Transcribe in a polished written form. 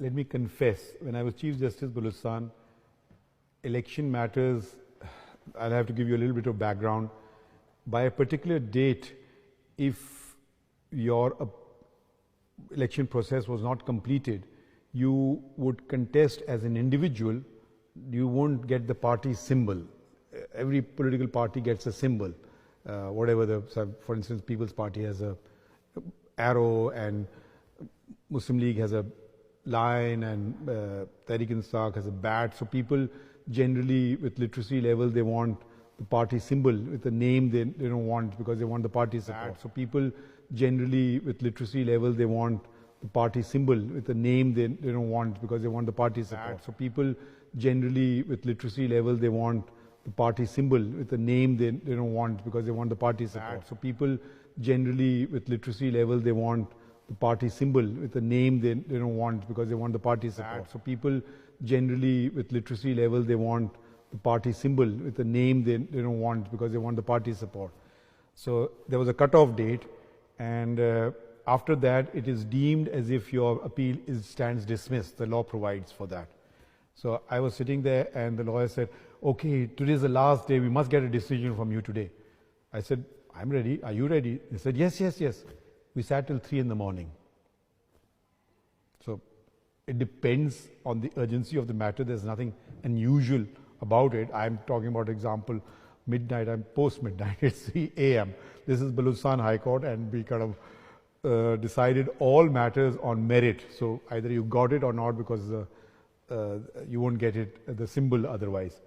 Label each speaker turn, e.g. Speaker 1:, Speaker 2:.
Speaker 1: let me confess, when I was Chief Justice Balochistan, election matters, I'll have to give you a little bit of background. By a particular date, if your election process was not completed, you would contest as an individual, you won't get the party symbol. Every political party gets a symbol. Whatever for instance, People's Party has a arrow, and Muslim League has a lion, and Tehreek-e-Insaf has a bat. So people generally with literacy level, they want the party symbol. With the name they don't want, because they want the party support. So people generally with literacy level, they want the party symbol. With the name they don't want, because they want the party support. So people generally with literacy level, they want the party symbol. With the name they don't want, because they want the party support. So people generally with literacy level, they want the party symbol. With the name they don't want, because they want the party support. So people generally with literacy level, they want the party symbol. With the name they don't want, because they want the party support. So there was a cut-off date, and after that it is deemed as if your appeal stands dismissed. The law provides for that. So I was sitting there, and the lawyer said, okay, today is the last day, we must get a decision from you today. I said, I'm ready. Are you ready? They said, yes. We sat till 3 a.m. So it depends on the urgency of the matter. There's nothing unusual about it. I'm talking about example midnight, I'm post midnight, it's 3 a.m. This is Balochistan High Court, and we kind of decided all matters on merit. So either you got it or not, because you won't get it, the symbol otherwise.